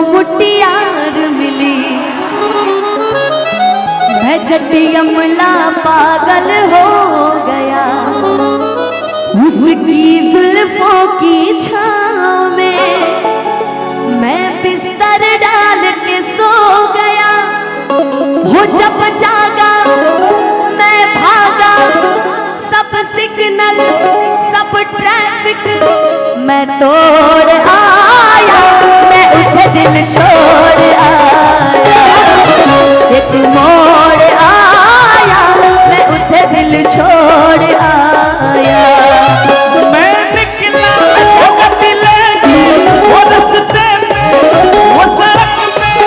मुटियार मिली, मैं झटी अमला पागल हो गया, उसकी जुल्फों की छाँव में मैं बिस्तर डाल के सो गया। वो जब जागा मैं भागा, सब सिग्नल सब ट्रैफिक मैं तोड़ आया, मैं उठे दिल छोड़ आया, एक मोड़ आया, मैं उठे दिल छोड़ आया। मैं निकला दिल वो रस्ते में वो सड़क में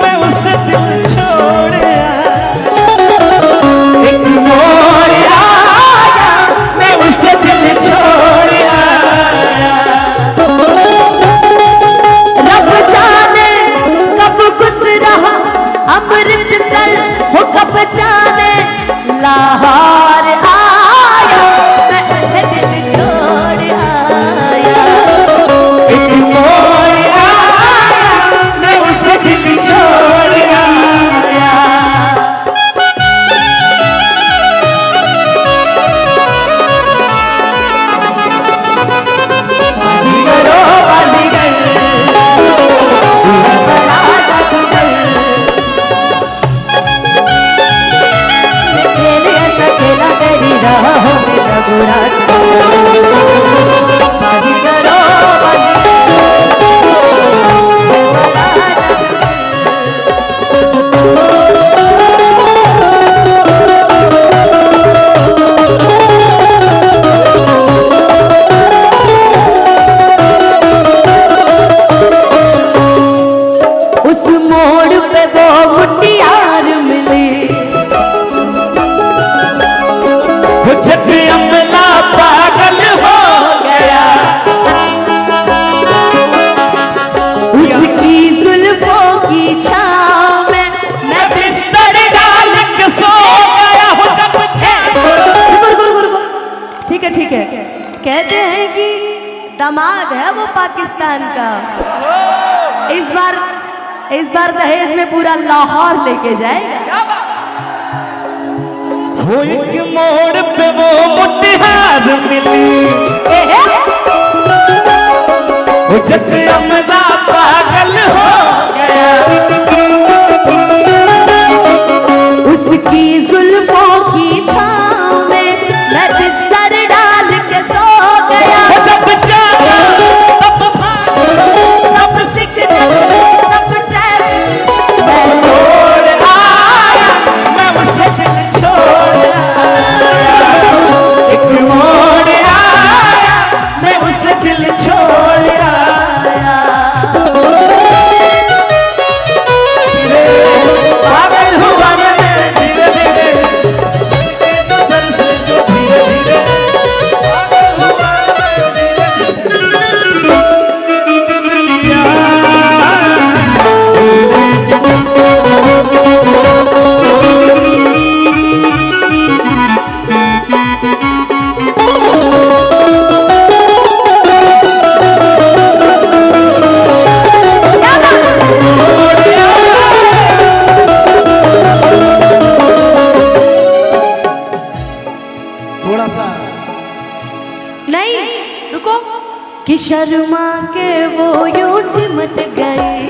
मैं उसे दिल छोड़ आया, एक मोड़ आया, मैं उसे दिल छोड़ आया। रब जाने कब गुजरा अमृतसर, हो कब जाने लाहौर आया, मैं उसे दिल छोड़ आया, एक मोड़ आया, मैं उसे दिल छोड़ आया। बाजीगरो बाजीगर, बड़ा जादूगर, मैं खेल ऐसा खेला तेरी राहों में लगुरा। बाजीगरो उस मोड़ पे वो मुटियार मिली, वो झटी अमला पागल हो गया, उसकी जुल्फों की छाँव में मैं बिस्तर डाल के सो गया। वो जब ठीक है ठीक है, कहते हैं कि दामाद है वो पाकिस्तान का, इस बार दहेज में पूरा लाहौर लेके जाएगा। वो एक मोड़ पे वो मुटियार मिली, वो झटी अमला पागल हो गया, उसकी जुल्फों की छाँव में मैं बिस्तर डाल के सो गया। वो जब जागा तब भागा, सब सिग्नल सब ट्रैफिक मैं छोड़ आया, मैं उसे दिल छोड़ आया, एक मोड़ आया, मैं उसे दिल छोड़ आया। पागल हुआ मैं धीरे धीरे, सर से जो धीरे धीरे पागल हुआ मैं धीरे धीरे। थोड़ा सा नहीं रुको, कि शर्मा के वो यूं सिमट गई,